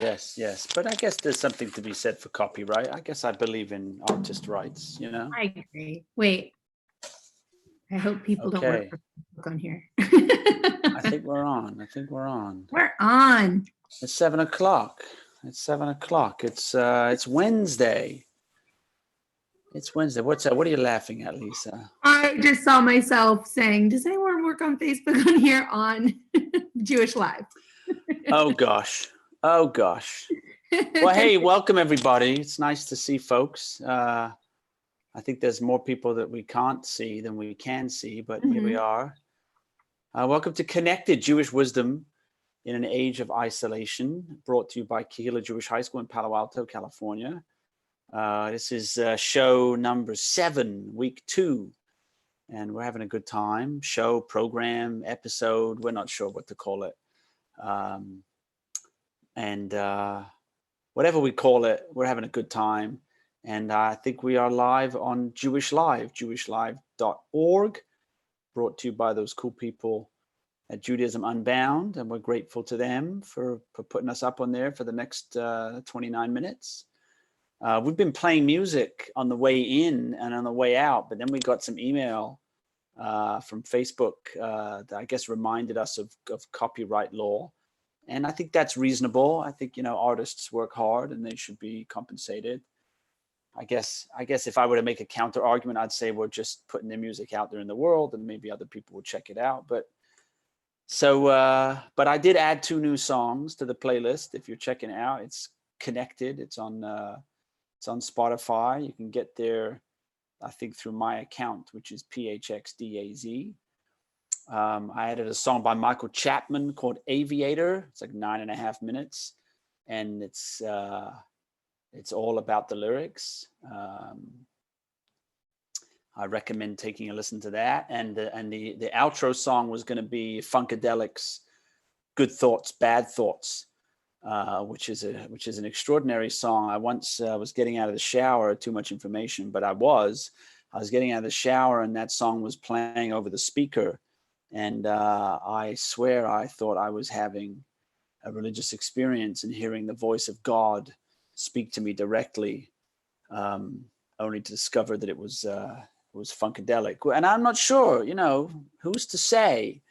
Yes, yes. But I guess there's something to be said for copyright. I guess I believe in artist rights, you know? I agree. Wait, I hope people don't work Okay. for Facebook on here. I think we're on. I think we're on. We're on. It's 7 o'clock. It's 7 o'clock. It's Wednesday. It's Wednesday. What are you laughing at, Lisa? I just saw myself saying, does anyone work on Facebook on here on Jewish Live? Oh gosh. Oh gosh. Well, hey, welcome everybody. It's nice to see folks. I think there's more people that we can't see than we can see, but here we are. Welcome to Connected Jewish Wisdom in an Age of Isolation, brought to you by Kehillah Jewish High School in Palo Alto, California. This is show number 7, week 2, and we're having a good time. Show, program, episode, we're not sure what to call it. Whatever we call it, we're having a good time. And I think we are live on jewishLIVE, jewishlive.org, brought to you by those cool people at Judaism Unbound. And we're grateful to them for putting us up on there for the next 29 minutes. We've been playing music on the way in and on the way out, but then we got some email from Facebook that I guess reminded us of copyright law. And I think that's reasonable. I think, you know, artists work hard and they should be compensated. I guess if I were to make a counter argument, I'd say we're just putting their music out there in the world and maybe other people will check it out. But I did add 2 new songs to the playlist. If you're checking it out, it's connected. It's on Spotify. You can get there, I think, through my account, which is PHXDAZ. I added a song by Michael Chapman called Aviator. It's like 9.5 minutes, and it's all about the lyrics. I recommend taking a listen to that. And the outro song was going to be Funkadelic's "Good Thoughts, Bad Thoughts," which is an extraordinary song. I once was getting out of the shower. Too much information, but I was getting out of the shower, and that song was playing over the speaker. And I swear I thought I was having a religious experience and hearing the voice of God speak to me directly, only to discover that it was Funkadelic. And I'm not sure, you know, who's to say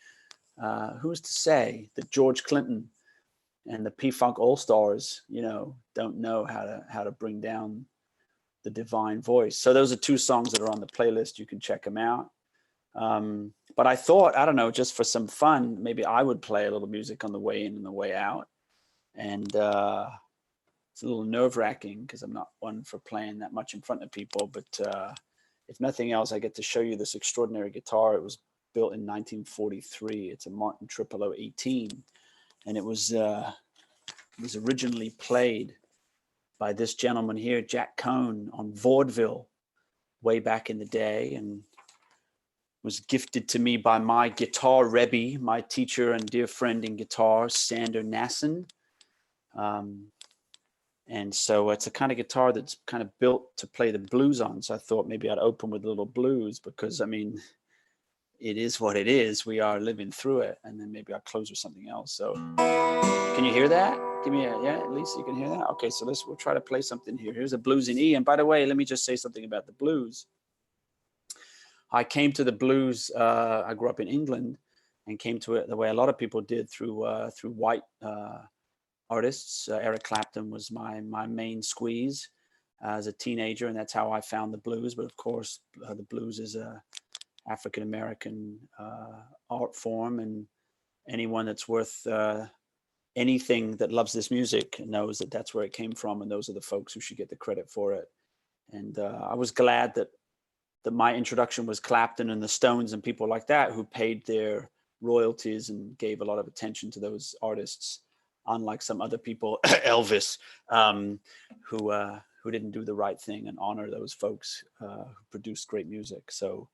that George Clinton and the P-Funk All-Stars, you know, don't know how to bring down the divine voice. So those are 2 songs that are on the playlist. You can check them out. But I thought, I don't know, just for some fun, maybe I would play a little music on the way in and the way out. And it's a little nerve-wracking because I'm not one for playing that much in front of people. But if nothing else, I get to show you this extraordinary guitar. It was built in 1943. It's a Martin 0018. And it was originally played by this gentleman here, Jack Cohn, on vaudeville way back in the day, and was gifted to me by my guitar Rebbe, my teacher and dear friend in guitar, Sander Nassen. And so it's a kind of guitar that's kind of built to play the blues on. So I thought maybe I'd open with a little blues because, I mean, it is what it is. We are living through it. And then maybe I'll close with something else. So can you hear that? Give me at least you can hear that. Okay, so we'll try to play something here. Here's a blues in E. And by the way, let me just say something about the blues. I came to the blues. I grew up in England and came to it the way a lot of people did through white artists. Eric Clapton was my main squeeze as a teenager, and that's how I found the blues. But of course, the blues is a African-American art form, and anyone that's worth anything that loves this music knows that that's where it came from, and those are the folks who should get the credit for it. And I was glad that my introduction was Clapton and the Stones and people like that who paid their royalties and gave a lot of attention to those artists, unlike some other people, Elvis, who didn't do the right thing and honor those folks who produced great music. So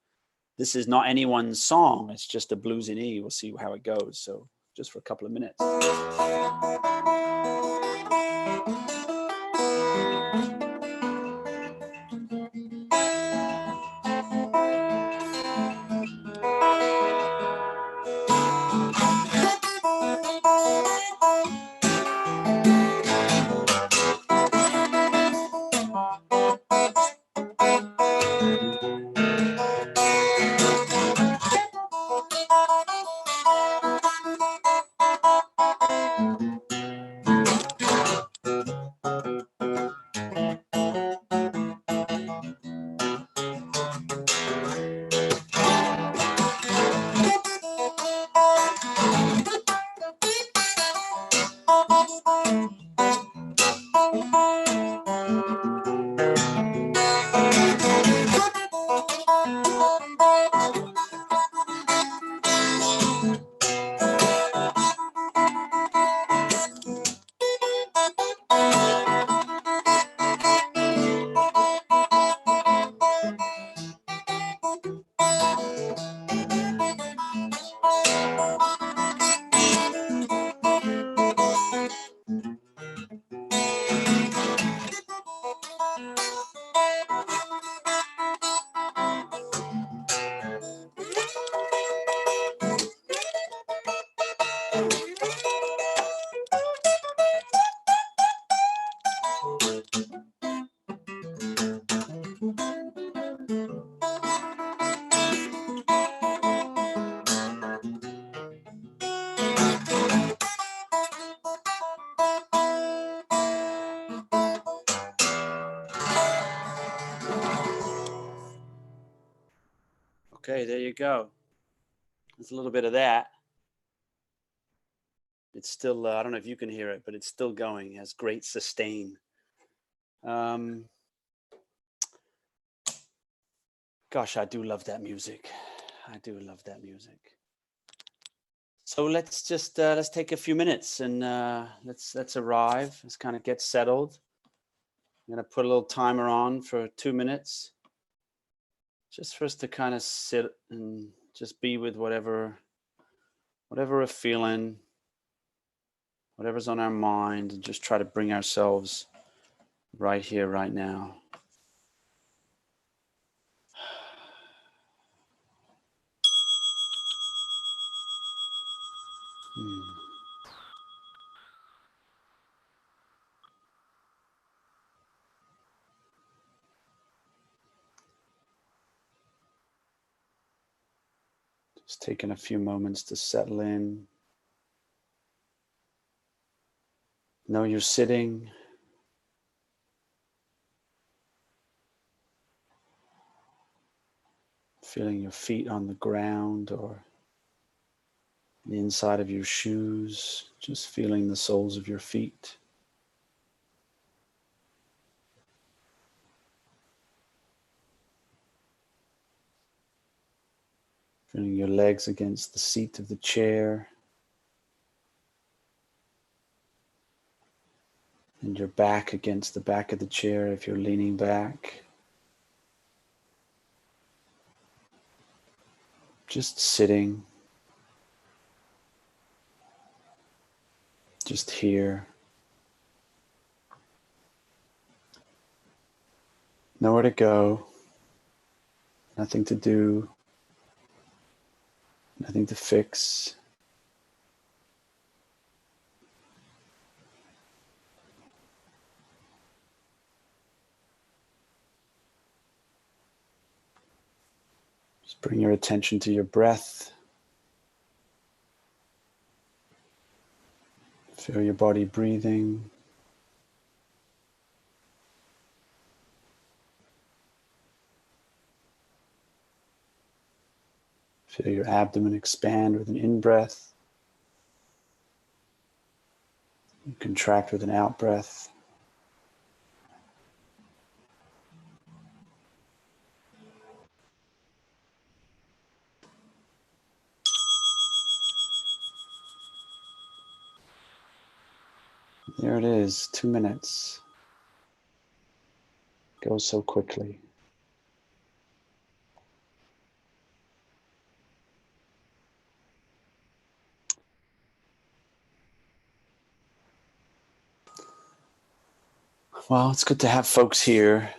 this is not anyone's song. It's just a blues in E. We'll see how it goes. So just for a couple of minutes. Okay, there you go. There's a little bit of that. It's still, I don't know if you can hear it, but it's still going. It has great sustain. Gosh, I do love that music. I do love that music. So let's just let's take a few minutes and let's arrive. Let's kind of get settled. I'm gonna put a little timer on for 2 minutes, just for us to kind of sit and just be with whatever we're feeling, whatever's on our mind, and just try to bring ourselves right here, right now. Just taking a few moments to settle in. Know you're sitting. Feeling your feet on the ground or the inside of your shoes, just feeling the soles of your feet. Feeling your legs against the seat of the chair. And your back against the back of the chair if you're leaning back. Just sitting. Just here. Nowhere to go. Nothing to do. Nothing to fix. Just bring your attention to your breath. Feel your body breathing. Feel your abdomen expand with an in-breath. Contract with an out-breath. There it is, 2 minutes. Goes so quickly. Well, it's good to have folks here.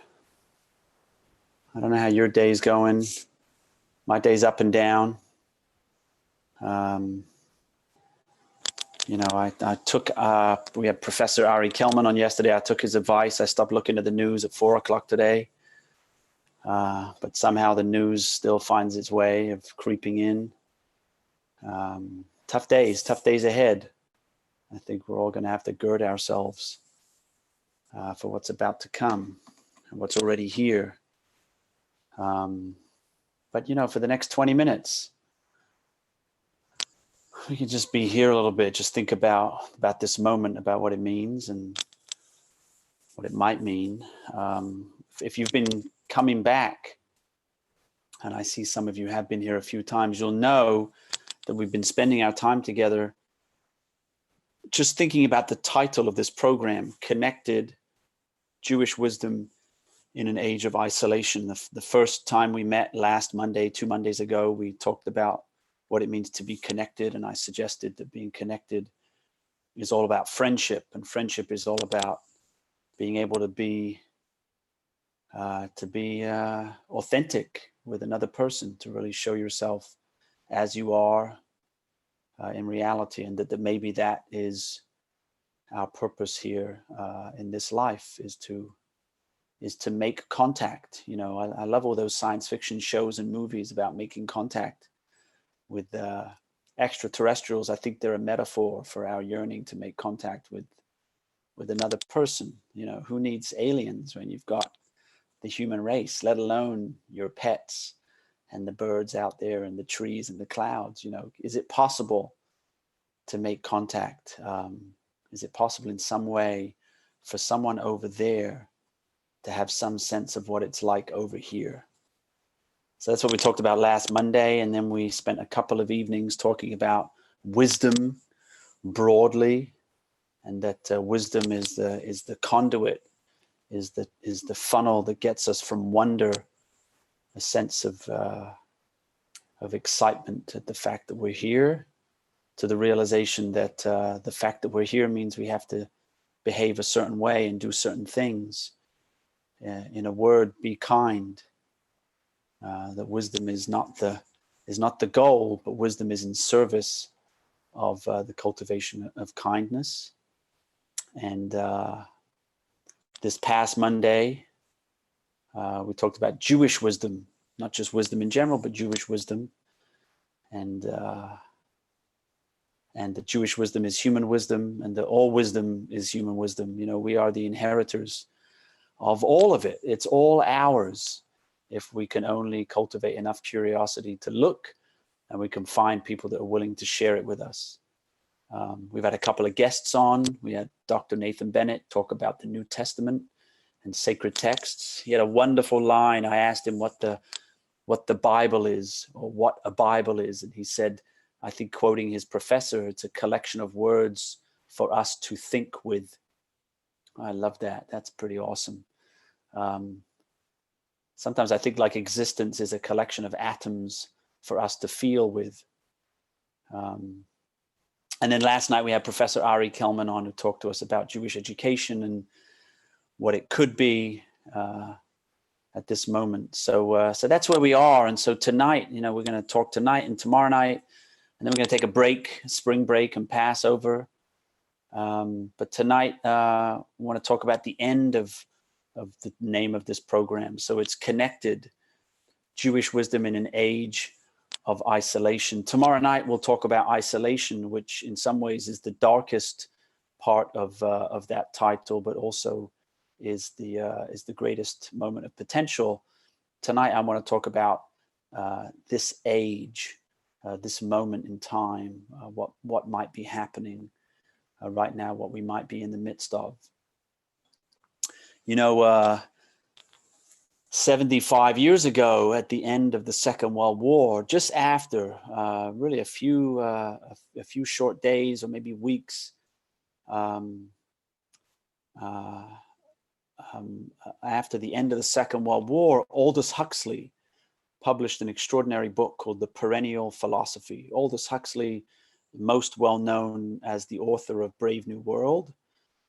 I don't know how your day's going. My day's up and down. You know, I took, we had Professor Ari Kelman on yesterday. I took his advice. I stopped looking at the news at 4 o'clock today. But somehow the news still finds its way of creeping in. Tough days ahead. I think we're all going to have to gird ourselves for what's about to come and what's already here. But, you know, for the next 20 minutes, we can just be here a little bit, just think about this moment, about what it means and what it might mean. If you've been coming back, and I see some of you have been here a few times, you'll know that we've been spending our time together just thinking about the title of this program, Connected Jewish Wisdom in an Age of Isolation. The first time we met last Monday, 2 Mondays ago, we talked about what it means to be connected. And I suggested that being connected is all about friendship, and friendship is all about being able to be authentic with another person, to really show yourself as you are in reality, and that maybe that is our purpose here in this life, is to make contact. You know, I love all those science fiction shows and movies about making contact with extraterrestrials. I think they're a metaphor for our yearning to make contact with another person. You know, who needs aliens when you've got the human race, let alone your pets and the birds out there and the trees and the clouds. You know, is it possible to make contact? Is it possible in some way for someone over there to have some sense of what it's like over here? So that's what we talked about last Monday. And then we spent a couple of evenings talking about wisdom broadly, and that wisdom is the conduit, is the funnel that gets us from wonder, a sense of excitement at the fact that we're here, to the realization that the fact that we're here means we have to behave a certain way and do certain things. In a word, be kind. That wisdom is not the goal, but wisdom is in service of the cultivation of kindness. And this past Monday, we talked about Jewish wisdom, not just wisdom in general, but Jewish wisdom. And the Jewish wisdom is human wisdom, and all wisdom is human wisdom. You know, we are the inheritors of all of it. It's all ours if we can only cultivate enough curiosity to look, and we can find people that are willing to share it with us. We've had a couple of guests on. We had Dr. Nathan Bennett talk about the New Testament and sacred texts. He had a wonderful line. I asked him what the Bible is, or what a Bible is, and he said, I think quoting his professor, it's a collection of words for us to think with. I love that. That's pretty awesome. Sometimes I think like existence is a collection of atoms for us to feel with. And then last night we had Professor Ari Kelman on, who talked to us about Jewish education and what it could be at this moment. So that's where we are. And so tonight, you know, we're going to talk tonight and tomorrow night, and then we're going to take a break, spring break and Passover. But tonight, I want to talk about the end of the name of this program. So it's connected: Jewish wisdom in an age of isolation. Tomorrow night, we'll talk about isolation, which in some ways is the darkest part of that title, but also is the greatest moment of potential. Tonight, I want to talk about this age, this moment in time, what might be happening right now, what we might be in the midst of. You know, 75 years ago, at the end of the Second World War, just after, really a few short days or maybe weeks after the end of the Second World War, Aldous Huxley published an extraordinary book called The Perennial Philosophy. Aldous Huxley, most well known as the author of Brave New World,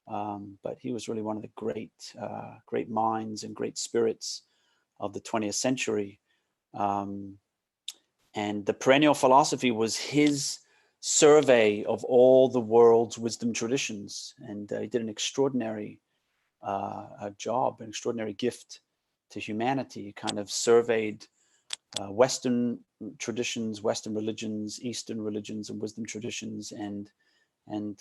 but he was really one of the great minds and great spirits of the 20th century. And The Perennial Philosophy was his survey of all the world's wisdom traditions. And he did an extraordinary job, an extraordinary gift to humanity. He kind of surveyed Western traditions, Western religions, Eastern religions and wisdom traditions, and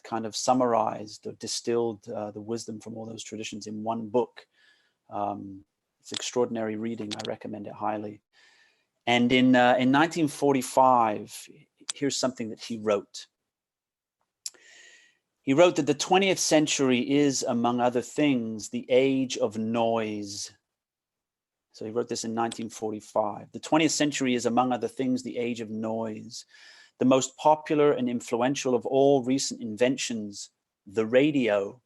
kind of summarized or distilled the wisdom from all those traditions in one book. It's extraordinary reading. I recommend it highly. And in 1945, here's something that he wrote. He wrote that the 20th century is, among other things, the age of noise. So he wrote this in 1945. The 20th century is, among other things, the age of noise. The most popular and influential of all recent inventions, the radio,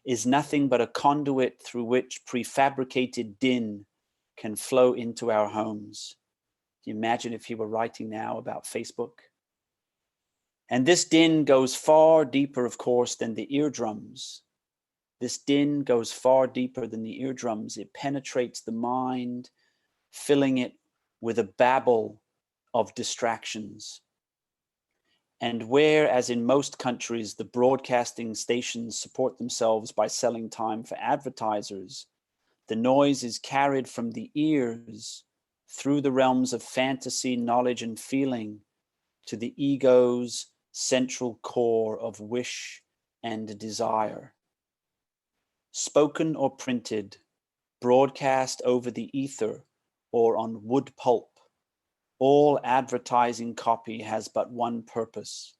is nothing but a conduit through which prefabricated din can flow into our homes. Can you imagine if he were writing now about Facebook? And this din goes far deeper, of course, than the eardrums. This din goes far deeper than the eardrums. It penetrates the mind, filling it with a babble of distractions. And where, as in most countries, the broadcasting stations support themselves by selling time for advertisers, the noise is carried from the ears through the realms of fantasy, knowledge, and feeling to the ego's central core of wish and desire. Spoken or printed, broadcast over the ether or on wood pulp, All advertising copy has but one purpose: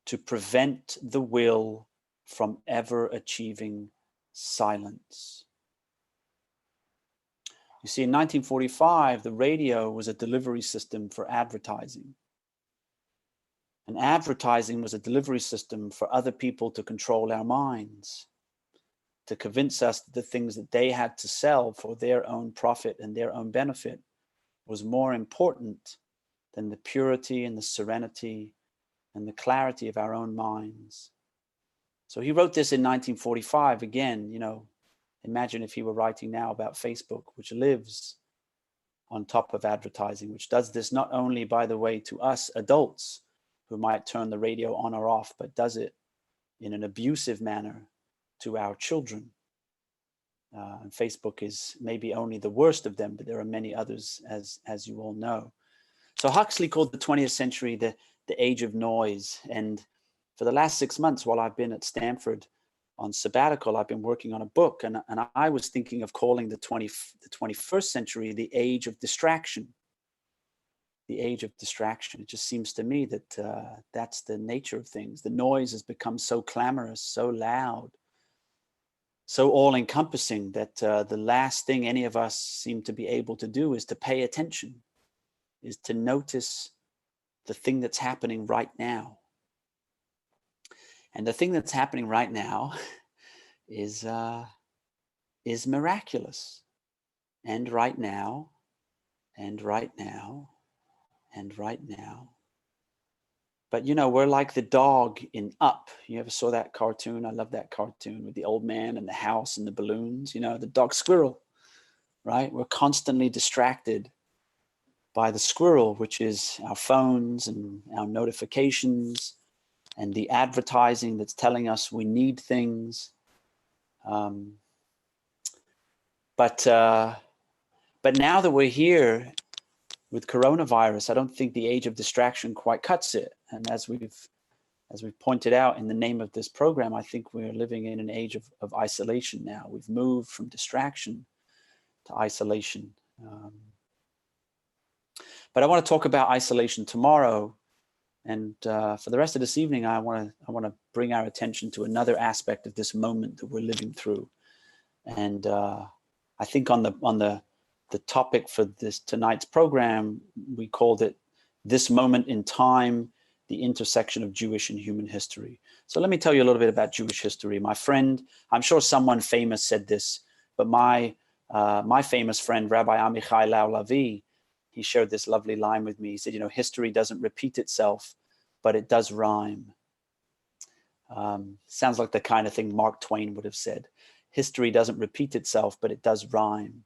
to prevent the will from ever achieving silence. You see, in 1945, the radio was a delivery system for advertising. And advertising was a delivery system for other people to control our minds, to convince us that the things that they had to sell for their own profit and their own benefit was more important than the purity and the serenity and the clarity of our own minds. So he wrote this in 1945. Again, you know, imagine if he were writing now about Facebook, which lives on top of advertising, which does this not only, by the way, to us adults who might turn the radio on or off, but does it in an abusive manner to our children. And Facebook is maybe only the worst of them, but there are many others, as you all know. So Huxley called the 20th century the age of noise. And for the last 6 months, while I've been at Stanford on sabbatical, I've been working on a book, and I was thinking of calling the 21st century the age of distraction. The age of distraction. It just seems to me that that's the nature of things. The noise has become so clamorous, so loud, so all-encompassing that the last thing any of us seem to be able to do is to pay attention, is to notice the thing that's happening right now. And the thing that's happening right now is miraculous. And right now, and right now, and right now. But you know, we're like the dog in Up. You ever saw that cartoon? I love that cartoon with the old man and the house and the balloons. You know, the dog squirrel, right? We're constantly distracted by the squirrel, which is our phones and our notifications and the advertising that's telling us we need things. But now that we're here with coronavirus, I don't think the age of distraction quite cuts it. And as we've pointed out in the name of this program, I think we're living in an age of isolation now. We've moved from distraction to isolation. But I want to talk about isolation tomorrow. And for the rest of this evening, I want to bring our attention to another aspect of this moment that we're living through. And I think on the topic for tonight's program, we called it "This Moment in Time, the Intersection of Jewish and Human History." So let me tell you a little bit about Jewish history. My friend, I'm sure someone famous said this, but my famous friend, Rabbi Amichai Lau-Lavi, he shared this lovely line with me. He said, you know, history doesn't repeat itself, but it does rhyme. Sounds like the kind of thing Mark Twain would have said. History doesn't repeat itself, but it does rhyme.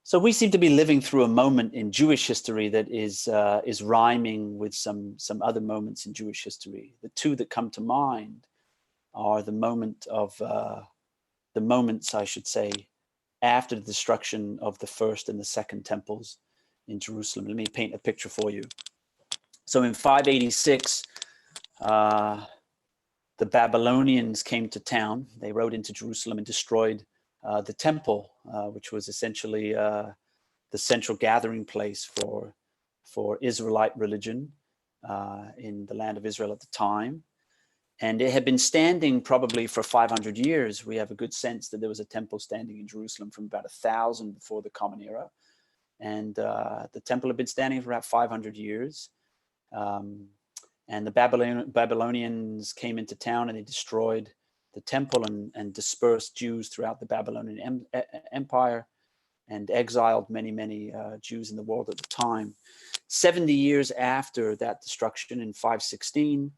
So we seem to be living through a moment in Jewish history that is rhyming with some other moments in Jewish history. The two that come to mind are the moments, I should say, after the destruction of the first and the second temples in Jerusalem. Let me paint a picture for you. So in 586, the Babylonians came to town. They rode into Jerusalem and destroyed the temple, which was essentially the central gathering place for Israelite religion in the land of Israel at the time. And it had been standing probably for 500 years. We have a good sense that there was a temple standing in Jerusalem from about 1000 before the Common Era. And the temple had been standing for about 500 years. And the Babylonians came into town and they destroyed the temple and dispersed Jews throughout the Babylonian Empire and exiled many Jews in the world at the time. 70 years after that destruction, in 516,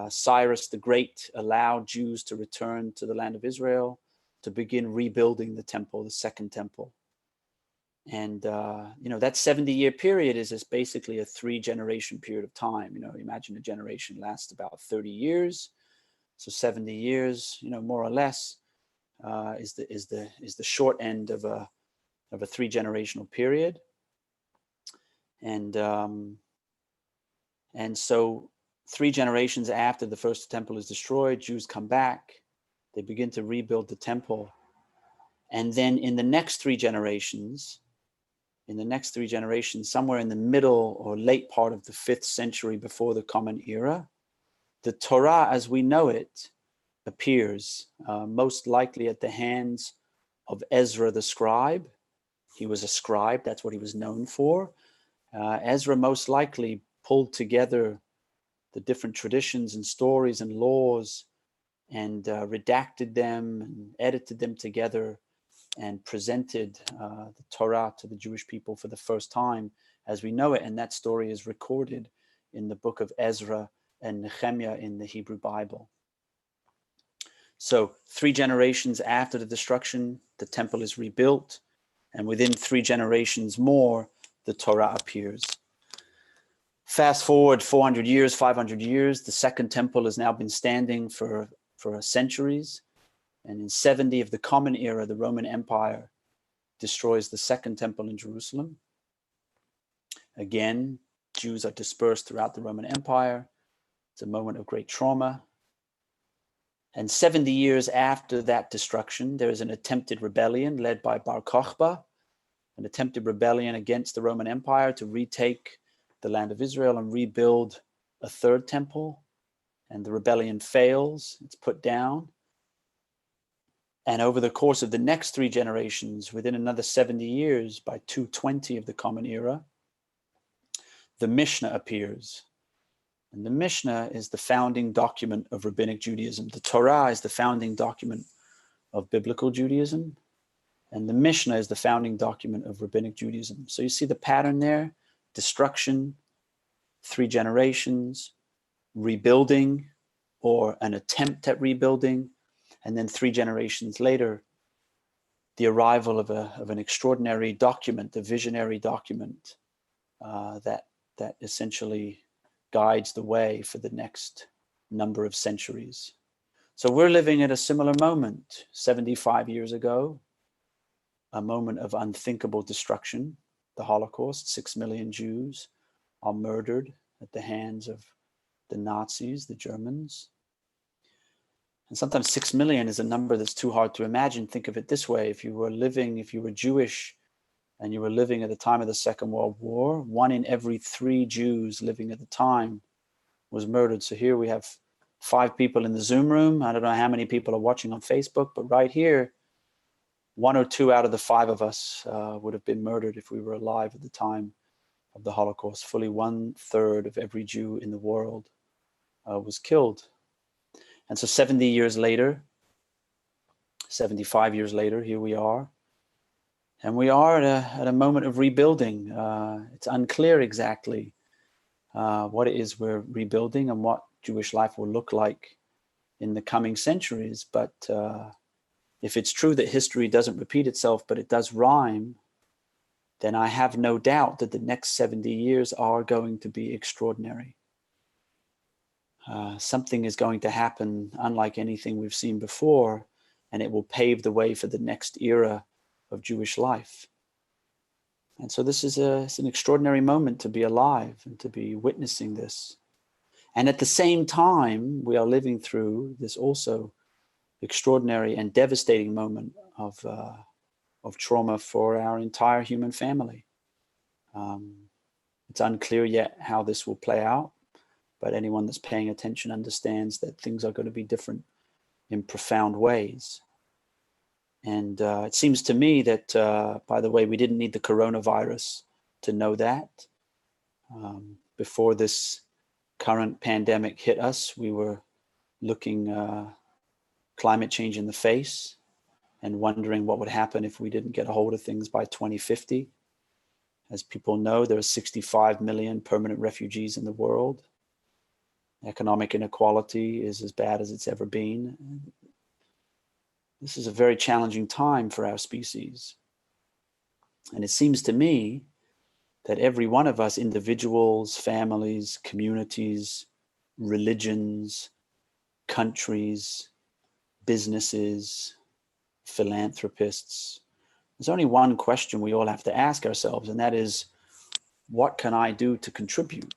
Cyrus the Great allowed Jews to return to the land of Israel to begin rebuilding the temple, the second temple. And, you know, that 70-year period is basically a 3-generation period of time. You know, imagine a generation lasts about 30 years. So 70 years, you know, more or less, is the short end of a 3-generational period. And so 3 generations after the first temple is destroyed, Jews come back, they begin to rebuild the temple. And then in the next 3 generations, in the next 3 generations, somewhere in the middle or late part of the 5th century before the Common Era, the Torah as we know it appears, most likely at the hands of Ezra the scribe. He was a scribe, that's what he was known for. Ezra most likely pulled together the different traditions and stories and laws and redacted them and edited them together and presented the Torah to the Jewish people for the first time as we know it. And that story is recorded in the book of Ezra and Nehemiah in the Hebrew Bible. So 3 generations after the destruction, the temple is rebuilt, and within 3 generations more, the Torah appears. Fast forward 400 years, 500 years, the second temple has now been standing for centuries. And in 70 of the Common Era, the Roman Empire destroys the second temple in Jerusalem. Again, Jews are dispersed throughout the Roman Empire. It's a moment of great trauma. And 70 years after that destruction, there is an attempted rebellion led by Bar Kokhba, an attempted rebellion against the Roman Empire to retake the land of Israel and rebuild a third temple. And the rebellion fails, it's put down. And over the course of the next 3 generations, within another 70 years, by 220 of the Common Era, the Mishnah appears. And the Mishnah is the founding document of Rabbinic Judaism. The Torah is the founding document of Biblical Judaism. And the Mishnah is the founding document of Rabbinic Judaism. So you see the pattern there: destruction, 3 generations, rebuilding or an attempt at rebuilding, and then 3 generations later, the arrival of an extraordinary document, a visionary document that essentially guides the way for the next number of centuries. So we're living at a similar moment 75 years ago, a moment of unthinkable destruction, the Holocaust. 6 million Jews are murdered at the hands of the Nazis, the Germans. And sometimes 6 million is a number that's too hard to imagine. Think of it this way: if you were Jewish and you were living at the time of the Second World War, 1 in every 3 Jews living at the time was murdered. So here we have 5 people in the Zoom room. I don't know how many people are watching on Facebook, but right here, 1 or 2 out of the 5 of us would have been murdered if we were alive at the time of the Holocaust. Fully 1/3 of every Jew in the world was killed. And so 70 years later, 75 years later, here we are. And we are at a moment of rebuilding. It's unclear exactly what it is we're rebuilding and what Jewish life will look like in the coming centuries. But if it's true that history doesn't repeat itself, but it does rhyme, then I have no doubt that the next 70 years are going to be extraordinary. Something is going to happen unlike anything we've seen before, and it will pave the way for the next era of Jewish life. And so this is it's an extraordinary moment to be alive and to be witnessing this. And at the same time, we are living through this also extraordinary and devastating moment of trauma for our entire human family. It's unclear yet how this will play out, but anyone that's paying attention understands that things are going to be different in profound ways. And it seems to me that, by the way, we didn't need the coronavirus to know that. Before this current pandemic hit us, we were looking climate change in the face and wondering what would happen if we didn't get a hold of things by 2050. As people know, there are 65 million permanent refugees in the world. Economic inequality is as bad as it's ever been. This is a very challenging time for our species. And it seems to me that every one of us, individuals, families, communities, religions, countries, businesses, philanthropists, there's only one question we all have to ask ourselves, and that is, what can I do to contribute?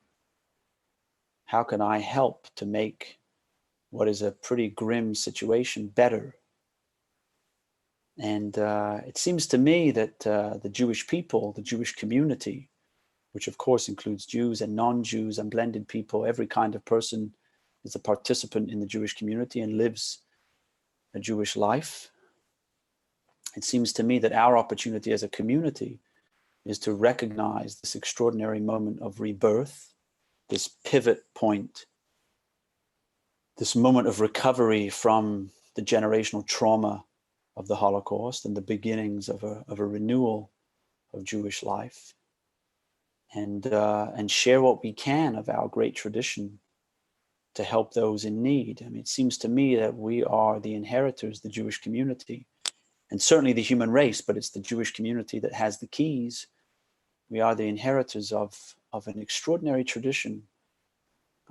How can I help to make what is a pretty grim situation better? And it seems to me that the Jewish people, the Jewish community, which of course includes Jews and non-Jews and blended people, every kind of person is a participant in the Jewish community and lives a Jewish life. It seems to me that our opportunity as a community is to recognize this extraordinary moment of rebirth, this pivot point, this moment of recovery from the generational trauma of the Holocaust and the beginnings of a renewal of Jewish life, and share what we can of our great tradition to help those in need. I mean, it seems to me that we are the inheritors, the Jewish community, and certainly the human race, but it's the Jewish community that has the keys. We are the inheritors of an extraordinary tradition.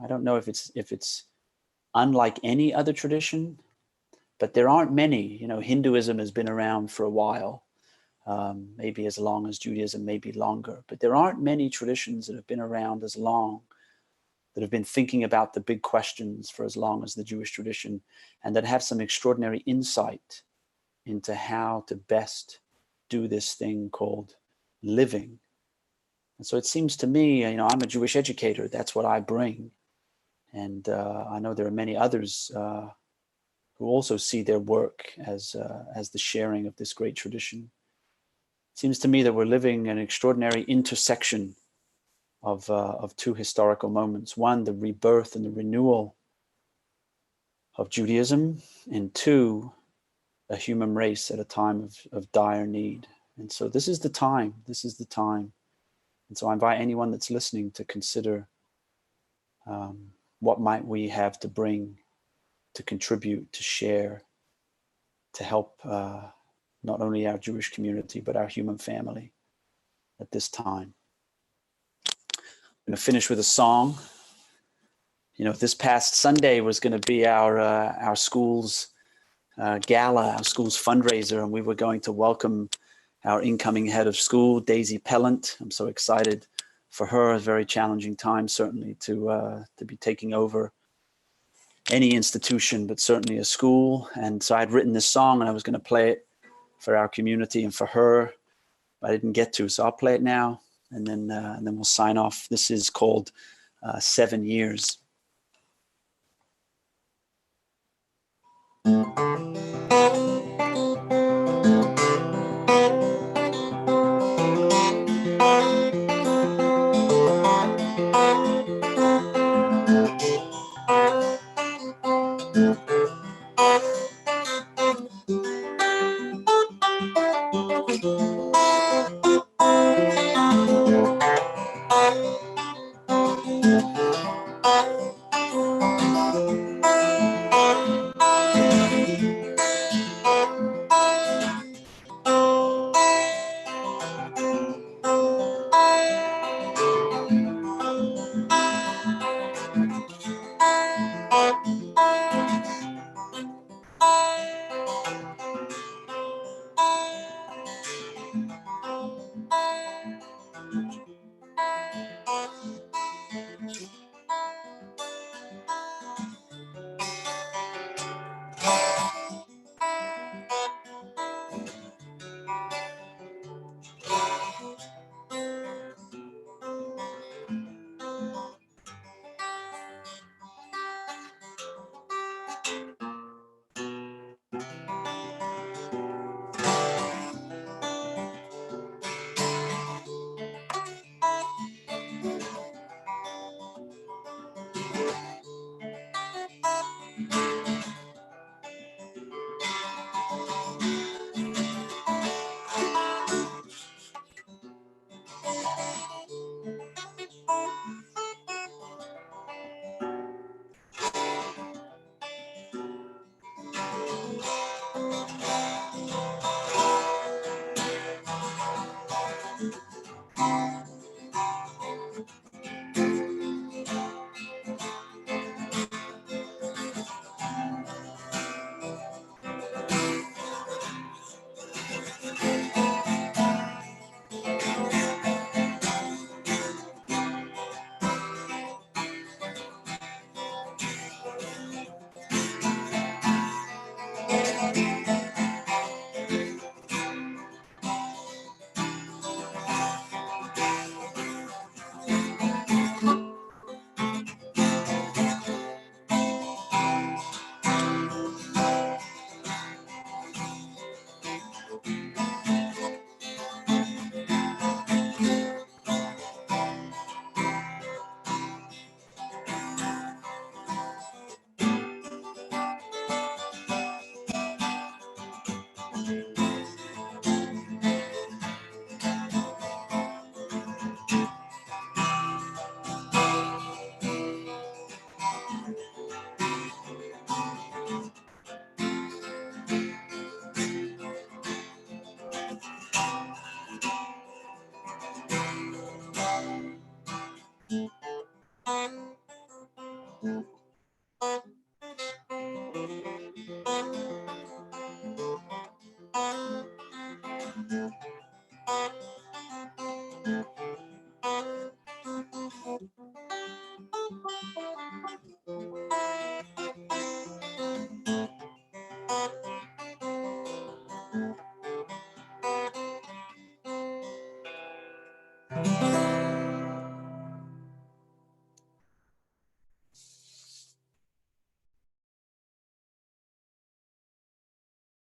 I don't know if it's unlike any other tradition, but there aren't many. You know, Hinduism has been around for a while, maybe as long as Judaism, maybe longer, but there aren't many traditions that have been around as long, that have been thinking about the big questions for as long as the Jewish tradition, and that have some extraordinary insight into how to best do this thing called living. And so it seems to me, you know, I'm a Jewish educator. That's what I bring. And I know there are many others who also see their work as the sharing of this great tradition. It seems to me that we're living an extraordinary intersection of two historical moments. One, the rebirth and the renewal of Judaism, and two, a human race at a time of dire need. And so this is the time. And so I invite anyone that's listening to consider what might we have to bring, to contribute, to share, to help not only our Jewish community, but our human family at this time. I'm going to finish with a song. You know, this past Sunday was going to be our school's gala, our school's fundraiser, and we were going to welcome our incoming head of school, Daisy Pellant. I'm so excited for her. A very challenging time, certainly, to be taking over any institution, but certainly a school. And so I'd written this song, and I was going to play it for our community and for her, but I didn't get to. So I'll play it now, and then we'll sign off. This is called 7 Years.